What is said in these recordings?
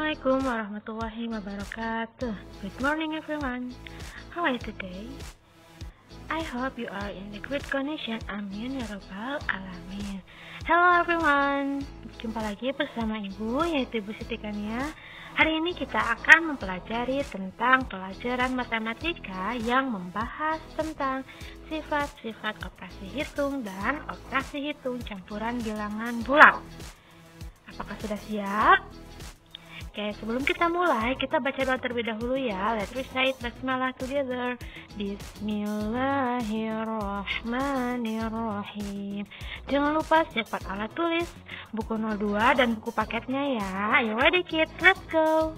Assalamualaikum warahmatullahi wabarakatuh. Good morning everyone. How are you today? I hope you are in a great condition. Amin ya rabbal alamin. Hello everyone. Jumpa lagi bersama Ibu, yaitu Ibu Siti Kania. Hari ini kita akan mempelajari tentang pelajaran matematika yang membahas tentang sifat-sifat operasi hitung dan operasi hitung campuran bilangan bulat. Apakah sudah siap? Oke, sebelum kita mulai, kita baca doa terlebih dahulu ya. Let's recite Basmalah together. Bismillahirrahmanirrahim. Jangan lupa siapkan alat tulis, buku 02 dan buku paketnya ya. Ayo ready kids, let's go.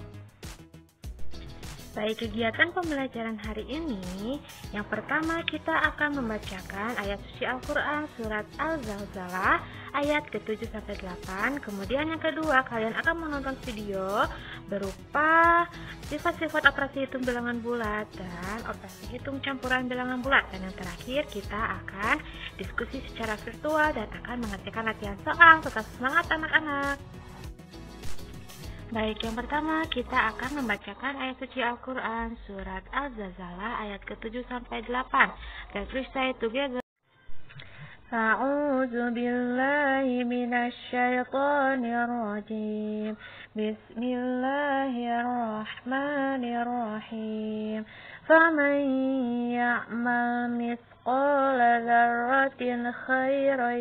Baik, kegiatan pembelajaran hari ini, yang pertama kita akan membacakan ayat suci Al-Quran surat Al-Zalzalah ayat ke-7-8. Kemudian yang kedua, kalian akan menonton video berupa sifat-sifat operasi hitung bilangan bulat dan operasi hitung campuran bilangan bulat. Dan yang terakhir, kita akan diskusi secara virtual dan akan mengerjakan latihan soal. Tetap semangat anak-anak. Baik, yang pertama kita akan membacakan ayat suci Al-Quran surat Al-Zalzalah ayat ke-7-8. Let's recite together. A'udzu billahi minasy syaithanir rajim. Bismillahirrahmanirrahim. Faman ya'mal mithqala dzarratin khairan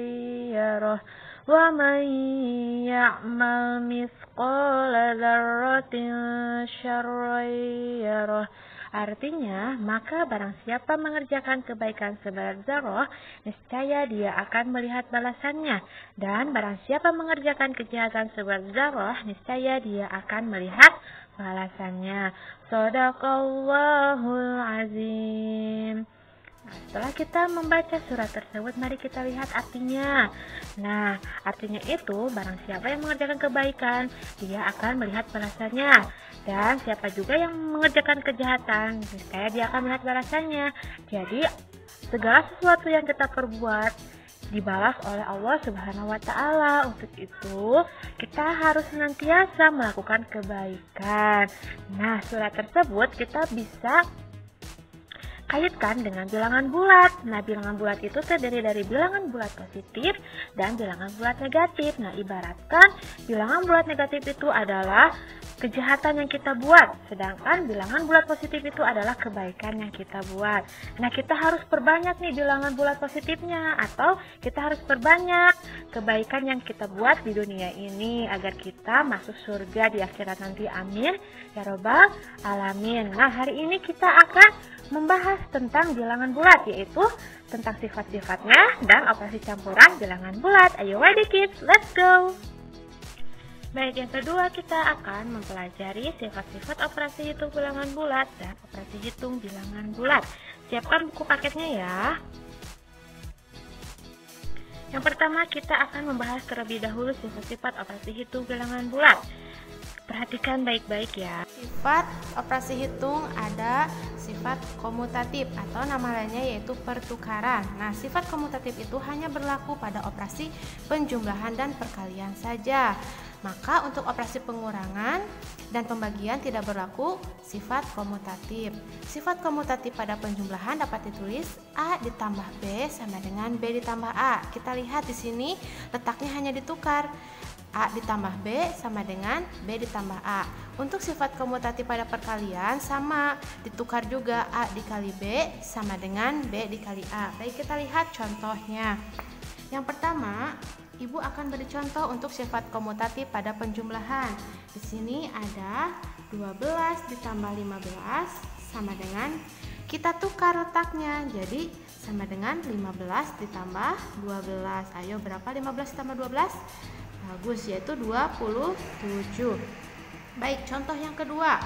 yarah. وَمَنْ يَعْمَلْ مِثْقَالَ ذَرَّةٍ شَرًّا يَرَهُ. Artinya, maka barang siapa mengerjakan kebaikan seberat zarah, niscaya dia akan melihat balasannya. Dan barang siapa mengerjakan kejahatan seberat zarah, niscaya dia akan melihat balasannya. Shadaqallahul azim. Setelah kita membaca surat tersebut, mari kita lihat artinya. Nah, artinya itu, barang siapa yang mengerjakan kebaikan, dia akan melihat balasannya. Dan siapa juga yang mengerjakan kejahatan, niscaya dia akan melihat balasannya. Jadi, segala sesuatu yang kita perbuat dibalas oleh Allah Subhanahu wa Ta'ala. Untuk itu, kita harus senantiasa melakukan kebaikan. Nah, surat tersebut kita bisa kaitkan dengan bilangan bulat. Nah, bilangan bulat itu terdiri dari bilangan bulat positif dan bilangan bulat negatif. Nah, ibaratkan bilangan bulat negatif itu adalah kejahatan yang kita buat, sedangkan bilangan bulat positif itu adalah kebaikan yang kita buat. Nah, kita harus perbanyak nih bilangan bulat positifnya, atau kita harus perbanyak kebaikan yang kita buat di dunia ini agar kita masuk surga di akhirat nanti. Amin ya robbal alamin. Nah, hari ini kita akan membahas tentang bilangan bulat, yaitu tentang sifat-sifatnya dan operasi campuran bilangan bulat. Ayo ready kids, let's go. Baik, yang kedua kita akan mempelajari sifat-sifat operasi hitung bilangan bulat dan operasi hitung bilangan bulat. Siapkan buku paketnya ya. Yang pertama kita akan membahas terlebih dahulu sifat-sifat operasi hitung bilangan bulat. Perhatikan baik-baik ya. Sifat operasi hitung ada sifat komutatif atau nama lainnya yaitu pertukaran. Nah, sifat komutatif itu hanya berlaku pada operasi penjumlahan dan perkalian saja. Maka untuk operasi pengurangan dan pembagian tidak berlaku sifat komutatif. Sifat komutatif pada penjumlahan dapat ditulis A ditambah B sama dengan B ditambah A. Kita lihat di sini letaknya hanya ditukar. A ditambah B sama dengan B ditambah A. Untuk sifat komutatif pada perkalian sama, ditukar juga A dikali B sama dengan B dikali A. Baik, kita lihat contohnya. Yang pertama, Ibu akan beri contoh untuk sifat komutatif pada penjumlahan. Di sini ada 12 ditambah 15 sama dengan, kita tukar letaknya, jadi sama dengan 15 ditambah 12. Ayo, berapa 15 ditambah 12? Bagus, yaitu 27. Baik, contoh yang kedua.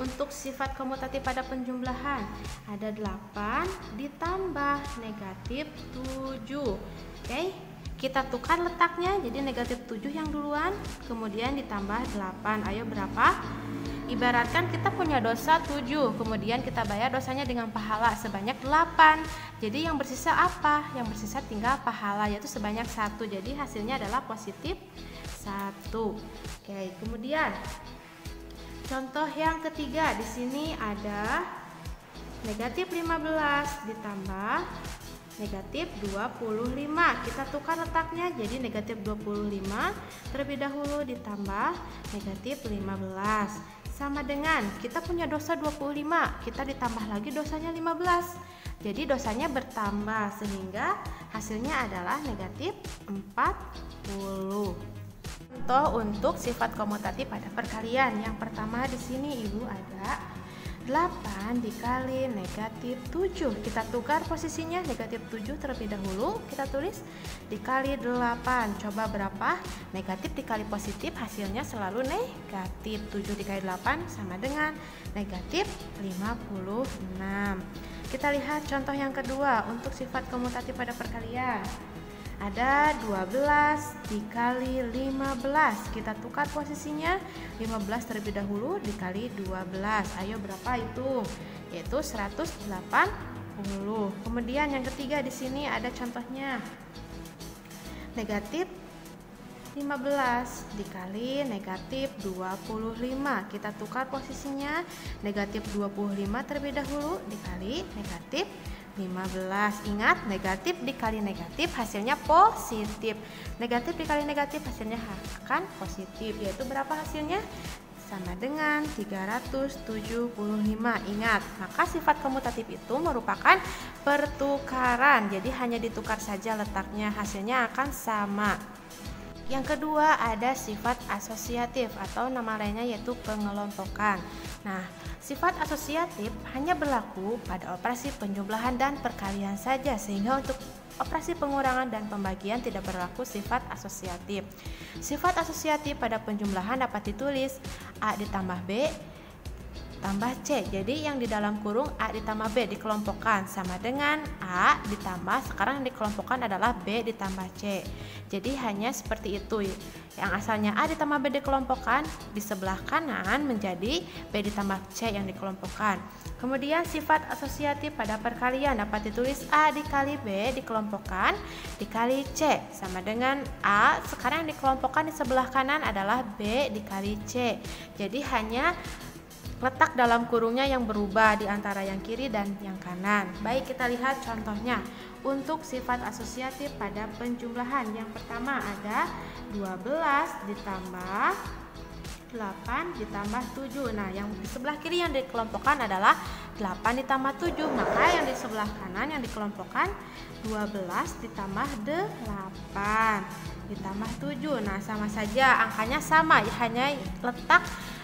Untuk sifat komutatif pada penjumlahan ada 8 ditambah negatif 7. Oke, kita tukar letaknya, jadi negatif 7 yang duluan, kemudian ditambah 8. Ayo, berapa? Ibaratkan kita punya dosa 7, kemudian kita bayar dosanya dengan pahala sebanyak 8. Jadi yang bersisa apa? Yang bersisa tinggal pahala, yaitu sebanyak 1. Jadi hasilnya adalah positif 1. Oke, kemudian Contoh yang ketiga, di sini ada negatif 15 ditambah negatif 25. Kita tukar letaknya jadi negatif 25 terlebih dahulu ditambah negatif 15. Sama dengan kita punya dosa 25, kita ditambah lagi dosanya 15. Jadi dosanya bertambah sehingga hasilnya adalah negatif 40. Contoh untuk sifat komutatif pada perkalian. Yang pertama di sini Ibu ada 8 dikali negatif 7. Kita tukar posisinya, negatif 7 terlebih dahulu kita tulis dikali 8. Coba berapa? Negatif dikali positif hasilnya selalu negatif. 7 dikali 8 sama dengan negatif 56. Kita lihat contoh yang kedua untuk sifat komutatif pada perkalian. Ada 12 dikali 15. Kita tukar posisinya, 15 terlebih dahulu dikali 12. Ayo berapa itu? Yaitu 180. Kemudian yang ketiga di sini ada contohnya. Negatif 15 dikali negatif 25. Kita tukar posisinya, negatif 25 terlebih dahulu dikali negatif 15. Ingat, negatif dikali negatif hasilnya positif. Negatif dikali negatif hasilnya akan positif. Yaitu berapa hasilnya? Sama dengan 375. Ingat, maka sifat komutatif itu merupakan pertukaran. Jadi hanya ditukar saja letaknya, hasilnya akan sama. Yang kedua ada sifat asosiatif atau nama lainnya yaitu pengelompokan. Nah, sifat asosiatif hanya berlaku pada operasi penjumlahan dan perkalian saja, sehingga untuk operasi pengurangan dan pembagian tidak berlaku sifat asosiatif. Sifat asosiatif pada penjumlahan dapat ditulis A ditambah B tambah C. Jadi yang di dalam kurung A ditambah B dikelompokkan sama dengan A ditambah, sekarang yang dikelompokkan adalah B ditambah C. Jadi hanya seperti itu. Yang asalnya A ditambah B dikelompokkan, di sebelah kanan menjadi B ditambah C yang dikelompokkan. Kemudian sifat asosiatif pada perkalian dapat ditulis A dikali B dikelompokkan dikali C sama dengan A, sekarang yang dikelompokkan di sebelah kanan adalah B dikali C. Jadi hanya letak dalam kurungnya yang berubah di antara yang kiri dan yang kanan. Baik, kita lihat contohnya. Untuk sifat asosiatif pada penjumlahan, yang pertama ada 12 ditambah 8 ditambah 7. Nah, yang di sebelah kiri yang dikelompokkan adalah 8 ditambah 7. Maka yang di sebelah kanan yang dikelompokkan 12 ditambah 8 ditambah 7. Nah, sama saja, angkanya sama, hanya letak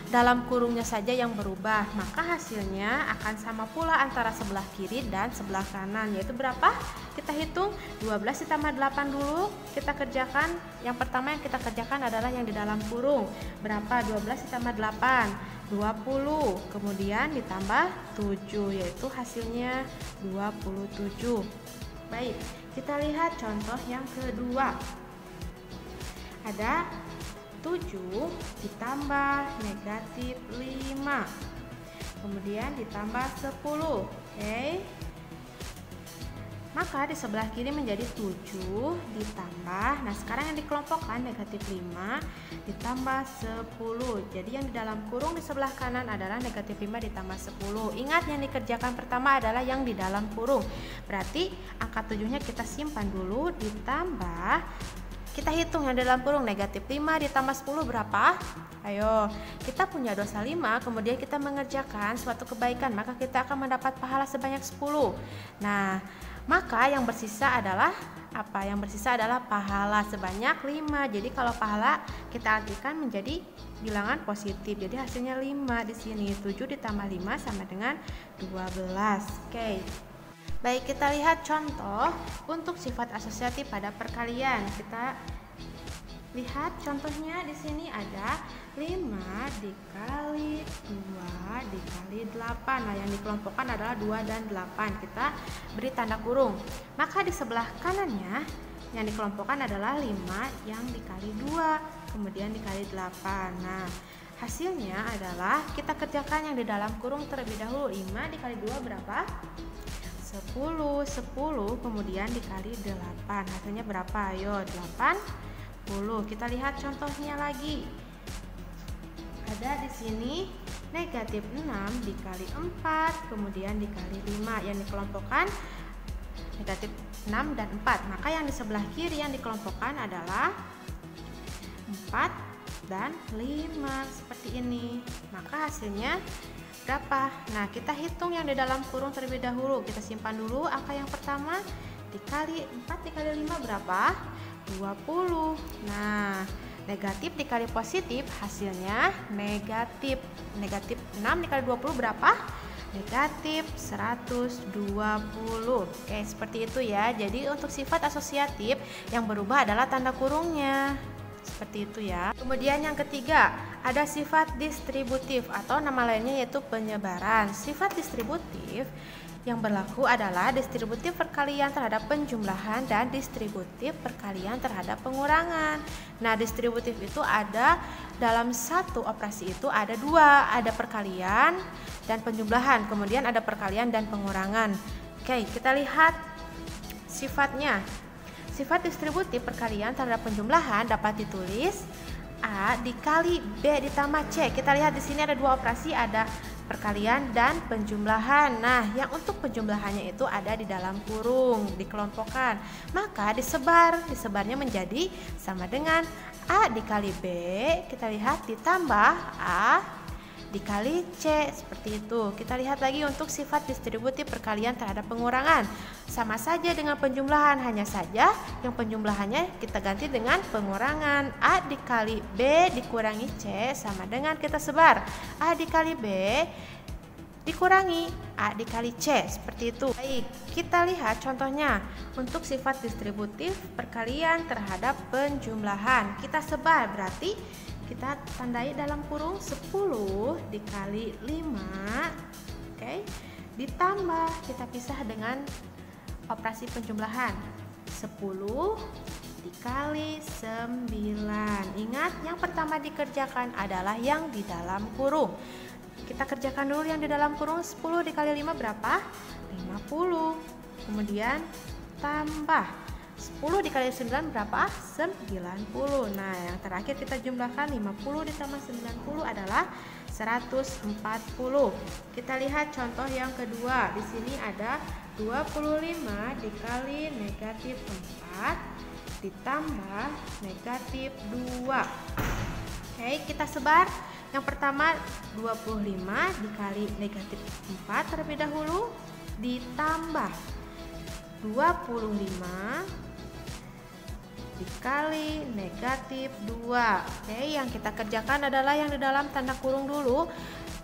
dalam kurungnya saja yang berubah. Maka hasilnya akan sama pula antara sebelah kiri dan sebelah kanan. Yaitu berapa? Kita hitung 12 ditambah 8 dulu. Kita kerjakan. Yang pertama yang kita kerjakan adalah yang di dalam kurung. Berapa? 12 ditambah 8 20. Kemudian ditambah 7, yaitu hasilnya 27. Baik, kita lihat contoh yang kedua. Ada 7 ditambah negatif 5, kemudian ditambah 10. Oke. Maka di sebelah kiri menjadi 7 ditambah, nah sekarang yang dikelompokkan negatif 5 ditambah 10. Jadi yang di dalam kurung di sebelah kanan adalah negatif 5 ditambah 10. Ingat, yang dikerjakan pertama adalah yang di dalam kurung. Berarti angka 7-nya kita simpan dulu, ditambah, kita hitung yang di dalam kurung, negatif 5 ditambah 10 berapa? Ayo, kita punya dosa 5, kemudian kita mengerjakan suatu kebaikan, maka kita akan mendapat pahala sebanyak 10. Nah, maka yang bersisa adalah apa? Yang bersisa adalah pahala sebanyak 5. Jadi kalau pahala kita artikan menjadi bilangan positif. Jadi hasilnya 5 di sini. 7 ditambah 5 sama dengan 12. Oke. Baik, kita lihat contoh untuk sifat asosiatif pada perkalian. Kita lihat contohnya di sini ada 5 dikali 2 dikali 8. Nah, yang dikelompokkan adalah 2 dan 8. Kita beri tanda kurung. Maka di sebelah kanannya yang dikelompokkan adalah 5 yang dikali 2, kemudian dikali 8. Nah, hasilnya adalah kita kerjakan yang di dalam kurung terlebih dahulu. 5 dikali 2 berapa? 10, kemudian dikali 8. Hasilnya berapa? Ayo, 80. Kita lihat contohnya lagi. Ada di sini negatif 6 dikali 4, kemudian dikali 5. Yang dikelompokkan negatif 6 dan 4. Maka yang di sebelah kiri yang dikelompokkan adalah 4 dan 5 seperti ini. Maka hasilnya berapa? Nah, kita hitung yang di dalam kurung terlebih dahulu. Kita simpan dulu angka yang pertama. Dikali 4 dikali 5 berapa? 20. Nah, negatif dikali positif hasilnya negatif. Negatif 6 dikali 20 berapa? Negatif 120. Oke, seperti itu ya. Jadi untuk sifat asosiatif yang berubah adalah tanda kurungnya. Seperti itu ya. Kemudian yang ketiga, ada sifat distributif atau nama lainnya yaitu penyebaran. Sifat distributif yang berlaku adalah distributif perkalian terhadap penjumlahan dan distributif perkalian terhadap pengurangan. Nah, distributif itu ada dalam satu operasi itu ada dua, ada perkalian dan penjumlahan, kemudian ada perkalian dan pengurangan. Oke, kita lihat sifatnya. Sifat distributif perkalian terhadap penjumlahan dapat ditulis A dikali B ditambah C. Kita lihat di sini ada dua operasi, ada perkalian dan penjumlahan. Nah, yang untuk penjumlahannya itu ada di dalam kurung, dikelompokkan. Maka disebarnya menjadi sama dengan A dikali B, kita lihat ditambah A dikali C, seperti itu. Kita lihat lagi untuk sifat distributif perkalian terhadap pengurangan. Sama saja dengan penjumlahan, hanya saja yang penjumlahannya kita ganti dengan pengurangan. A dikali B dikurangi C sama dengan kita sebar A dikali B dikurangi A dikali C, seperti itu. Baik, kita lihat contohnya. Untuk sifat distributif perkalian terhadap penjumlahan, kita sebar, berarti kita tandai dalam kurung 10 dikali 5, oke, ditambah kita pisah dengan operasi penjumlahan 10 dikali 9. Ingat, yang pertama dikerjakan adalah yang di dalam kurung. Kita kerjakan dulu yang di dalam kurung. 10 dikali 5 berapa? 50. Kemudian tambah 10 dikali 9 berapa? 90. Nah, yang terakhir kita jumlahkan 50 ditambah 90 adalah 140. Kita lihat contoh yang kedua. Di sini ada 25 dikali negatif 4 ditambah negatif 2. Oke, kita sebar. Yang pertama 25 dikali negatif 4 terlebih dahulu ditambah 25 dikali negatif 2. Oke, yang kita kerjakan adalah yang di dalam tanda kurung dulu.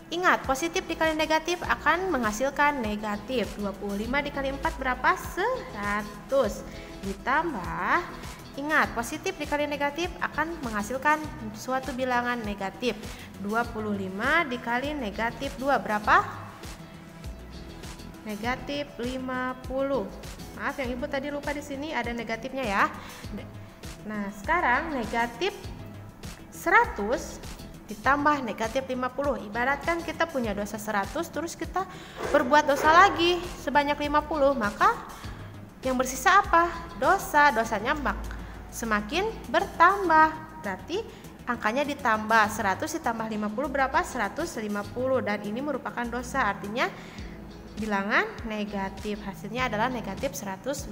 Ingat, positif dikali negatif akan menghasilkan negatif. 25 dikali 4 berapa? 100. Ditambah, ingat, positif dikali negatif akan menghasilkan suatu bilangan negatif. 25 dikali negatif 2 berapa? Negatif 50. Maaf, yang ibu tadi lupa, di sini ada negatifnya ya. Nah, sekarang negatif 100 ditambah negatif 50. Ibaratkan kita punya dosa 100, terus kita berbuat dosa lagi sebanyak 50, maka yang bersisa apa? Dosa. Dosanya semakin bertambah. Berarti angkanya ditambah. 100 ditambah 50 berapa? 150. Dan ini merupakan dosa, artinya bilangan negatif. Hasilnya adalah negatif 150.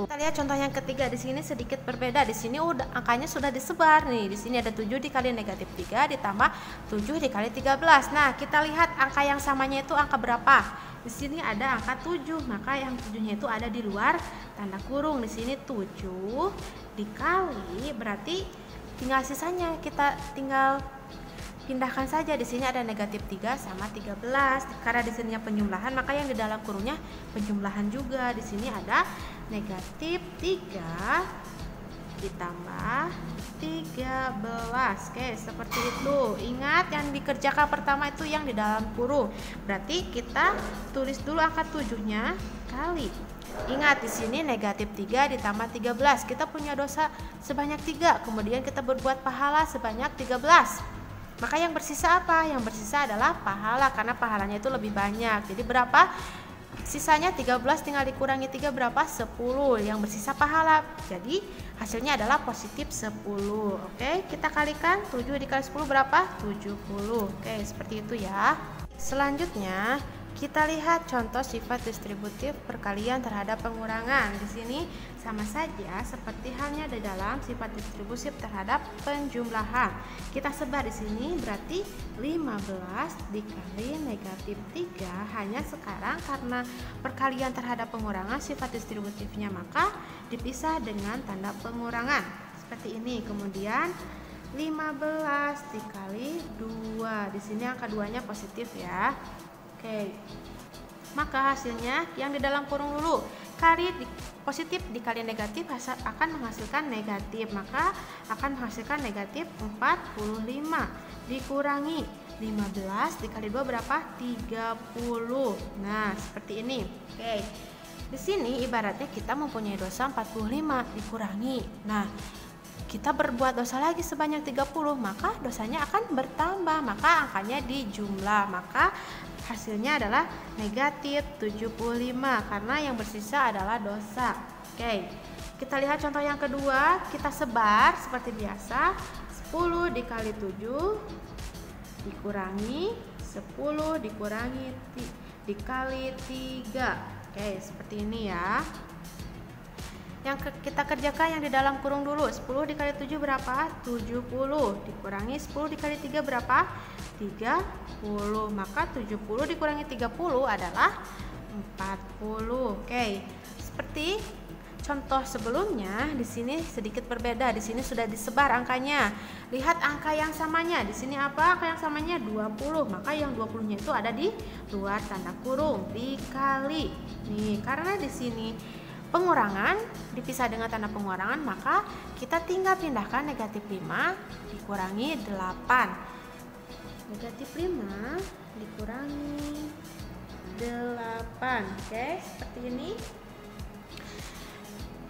Kita lihat contoh yang ketiga. Di sini sedikit berbeda. Di sini angkanya sudah disebar nih. Di sini ada 7 dikali negatif 3 ditambah 7 dikali 13. Nah, kita lihat angka yang samanya itu angka berapa? Di sini ada angka 7, maka yang 7-nya itu ada di luar tanda kurung. Di sini 7 dikali, berarti tinggal sisanya kita tinggal pindahkan saja. Di sini ada negatif 3 sama 13. Karena di sininya penjumlahan, maka yang di dalam kurungnya penjumlahan juga. Di sini ada negatif 3 ditambah 13. Oke, seperti itu. Ingat, yang dikerjakan pertama itu yang di dalam kurung. Berarti kita tulis dulu angka 7-nya kali. Ingat, di sini negatif 3 ditambah 13. Kita punya dosa sebanyak 3, kemudian kita berbuat pahala sebanyak 13. Maka yang bersisa apa? Yang bersisa adalah pahala, karena pahalanya itu lebih banyak. Jadi berapa? Sisanya 13 tinggal dikurangi 3 berapa? 10. Yang bersisa pahala. Jadi hasilnya adalah positif 10. Oke, kita kalikan 7 dikali 10 berapa? 70. Oke, seperti itu ya. Selanjutnya kita lihat contoh sifat distributif perkalian terhadap pengurangan. Di sini sama saja seperti halnya di dalam sifat distributif terhadap penjumlahan. Kita sebar di sini berarti 15 dikali negatif 3. Hanya sekarang karena perkalian terhadap pengurangan sifat distributifnya maka dipisah dengan tanda pengurangan. Seperti ini. Kemudian 15 dikali 2. Di sini angka 2-nya positif ya. Oke, maka hasilnya yang di dalam kurung dulu positif dikali negatif akan menghasilkan negatif, maka akan menghasilkan negatif 45 dikurangi 15 dikali 2 berapa? 30. Nah, seperti ini. Oke, di sini ibaratnya kita mempunyai dosa 45 dikurangi. Nah, kita berbuat dosa lagi sebanyak 30, maka dosanya akan bertambah, maka angkanya dijumlah, maka hasilnya adalah negatif 75 karena yang bersisa adalah dosa. Oke, kita lihat contoh yang kedua. Kita sebar seperti biasa. 10 dikali 7 dikurangi 10 dikali 3. Oke, seperti ini ya. Yang kita kerjakan yang di dalam kurung dulu. 10 dikali 7 berapa? 70. Dikurangi 10 dikali 3 berapa? 30. Maka 70 dikurangi 30 adalah 40. Oke. Seperti contoh sebelumnya, di sini sedikit berbeda. Di sini sudah disebar angkanya. Lihat angka yang samanya. Di sini apa? Angka yang samanya 20. Maka yang 20-nya itu ada di luar tanda kurung. Dikali. Nih, karena di sini pengurangan dipisah dengan tanda pengurangan, maka kita tinggal pindahkan negatif 5 dikurangi 8. Negatif 5 dikurangi 8. Oke, seperti ini.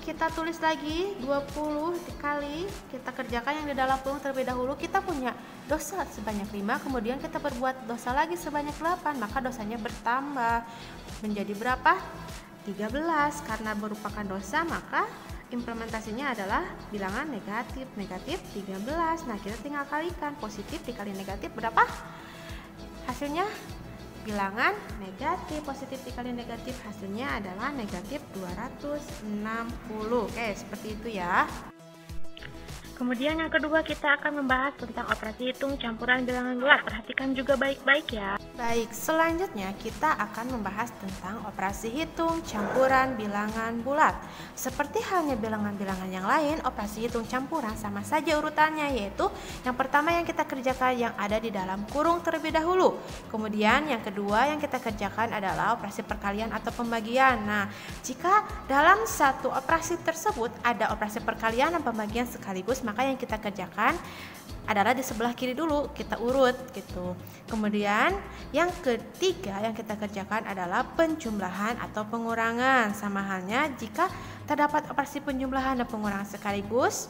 Kita tulis lagi 20 dikali, kita kerjakan yang di dalam kurung terlebih dahulu. Kita punya dosa sebanyak 5, kemudian kita berbuat dosa lagi sebanyak 8, maka dosanya bertambah menjadi berapa? 13. Karena merupakan dosa maka implementasinya adalah bilangan negatif 13. Nah, kita tinggal kalikan positif dikali negatif berapa? Hasilnya bilangan negatif. Positif dikali negatif hasilnya adalah negatif 260. Oke, seperti itu ya. Kemudian yang kedua kita akan membahas tentang operasi hitung campuran bilangan bulat. Perhatikan juga baik-baik ya. Baik, selanjutnya kita akan membahas tentang operasi hitung campuran bilangan bulat. Seperti halnya bilangan-bilangan yang lain, operasi hitung campuran sama saja urutannya, yaitu yang pertama yang kita kerjakan yang ada di dalam kurung terlebih dahulu. Kemudian yang kedua yang kita kerjakan adalah operasi perkalian atau pembagian. Nah, jika dalam satu operasi tersebut ada operasi perkalian dan pembagian sekaligus, maka yang kita kerjakan adalah di sebelah kiri dulu, kita urut gitu. Kemudian yang ketiga yang kita kerjakan adalah penjumlahan atau pengurangan. Sama halnya jika terdapat operasi penjumlahan dan pengurangan sekaligus,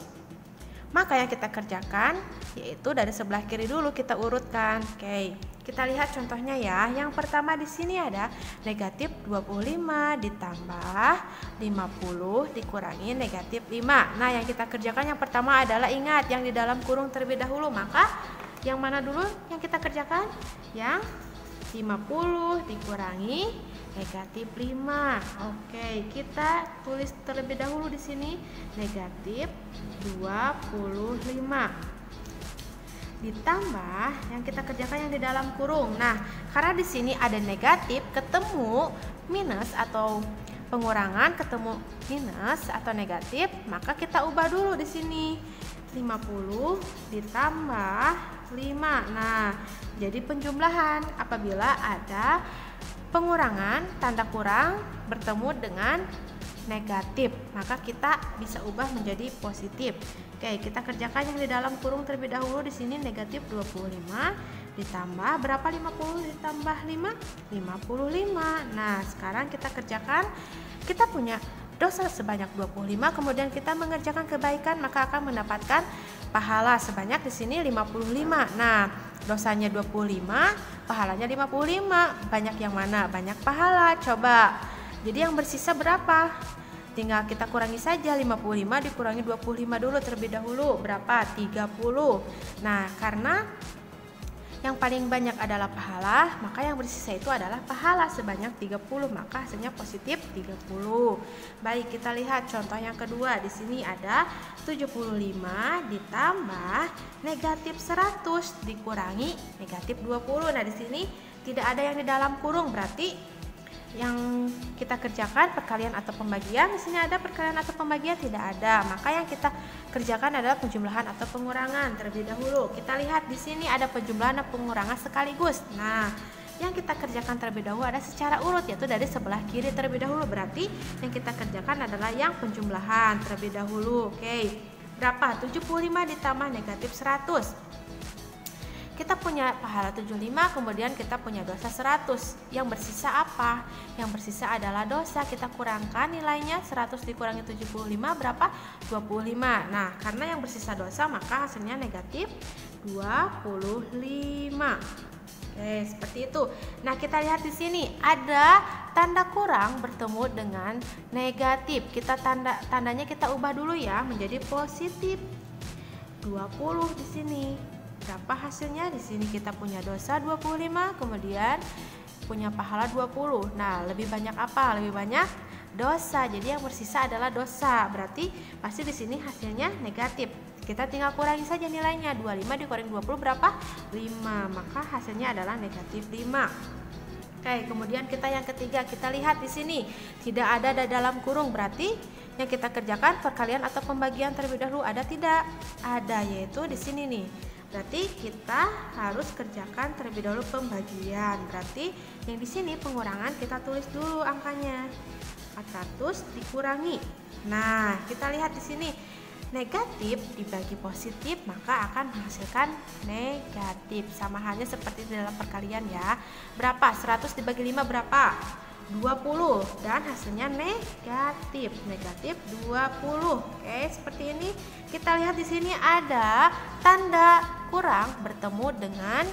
maka yang kita kerjakan yaitu dari sebelah kiri dulu kita urutkan. Oke, kita lihat contohnya ya. Yang pertama di sini ada negatif 25 ditambah 50 dikurangi negatif 5. Nah, yang kita kerjakan yang pertama adalah ingat yang di dalam kurung terlebih dahulu. Maka yang mana dulu yang kita kerjakan? Yang 50 dikurangi negatif 5. Oke, kita tulis terlebih dahulu di sini negatif 25 ditambah yang kita kerjakan yang di dalam kurung. Nah, karena di sini ada negatif ketemu minus atau pengurangan ketemu minus atau negatif, maka kita ubah dulu di sini. 50 ditambah 5. Nah, jadi penjumlahan apabila ada pengurangan tanda kurang bertemu dengan negatif, maka kita bisa ubah menjadi positif. Oke, kita kerjakan yang di dalam kurung terlebih dahulu. Di sini negatif 25 ditambah berapa? 50 ditambah 5? 55. Nah, sekarang kita kerjakan. Kita punya dosa sebanyak 25, kemudian kita mengerjakan kebaikan, maka akan mendapatkan pahala sebanyak di sini 55. Nah, dosanya 25 pahalanya 55. Banyak yang mana? Banyak pahala. Coba. Jadi yang bersisa berapa? Tinggal kita kurangi saja, 55 dikurangi 25 dulu terlebih dahulu. Berapa? 30. Nah, karena yang paling banyak adalah pahala, maka yang bersisa itu adalah pahala sebanyak 30, maka hasilnya positif 30. Baik, kita lihat contoh yang kedua. Di sini ada 75 ditambah negatif 100 dikurangi negatif 20. Nah, di sini tidak ada yang di dalam kurung, berarti yang kita kerjakan perkalian atau pembagian. Di sini ada perkalian atau pembagian? Tidak ada. Maka yang kita kerjakan adalah penjumlahan atau pengurangan terlebih dahulu. Kita lihat di sini ada penjumlahan dan pengurangan sekaligus. Nah, yang kita kerjakan terlebih dahulu ada secara urut, yaitu dari sebelah kiri terlebih dahulu. Berarti yang kita kerjakan adalah yang penjumlahan terlebih dahulu. Oke. Berapa? 75 ditambah negatif 100. Kita punya pahala 75, kemudian kita punya dosa 100. Yang bersisa apa? Yang bersisa adalah dosa. Kita kurangkan nilainya, 100 dikurangi 75 berapa? 25. Nah, karena yang bersisa dosa, maka hasilnya negatif 25. Oke, seperti itu. Nah, kita lihat di sini ada tanda kurang bertemu dengan negatif. Tandanya kita ubah dulu ya menjadi positif. 20 di sini. Berapa hasilnya? Di sini kita punya dosa 25, kemudian punya pahala 20. Nah, lebih banyak apa? Lebih banyak dosa. Jadi yang bersisa adalah dosa. Berarti pasti di sini hasilnya negatif. Kita tinggal kurangi saja nilainya. 25 dikurangi 20 berapa? 5. Maka hasilnya adalah negatif 5. Oke, kemudian kita yang ketiga, kita lihat di sini tidak ada dalam kurung, berarti yang kita kerjakan perkalian atau pembagian terlebih dahulu. Ada tidak? Ada, yaitu di sini nih. Berarti kita harus kerjakan terlebih dahulu pembagian. Berarti yang di sini pengurangan kita tulis dulu angkanya. 400 dikurangi. Nah, kita lihat di sini negatif dibagi positif maka akan menghasilkan negatif. Sama halnya seperti dalam perkalian ya. Berapa? 100 dibagi 5 berapa? 20 dan hasilnya negatif 20. Oke, seperti ini. Kita lihat di sini ada tanda kurang bertemu dengan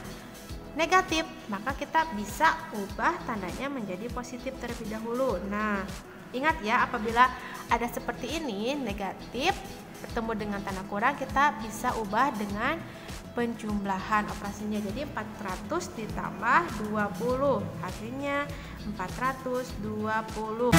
negatif, maka kita bisa ubah tandanya menjadi positif terlebih dahulu. Nah, ingat ya, apabila ada seperti ini negatif bertemu dengan tanda kurang, kita bisa ubah dengan penjumlahan operasinya. Jadi 400 ditambah 20 hasilnya 420.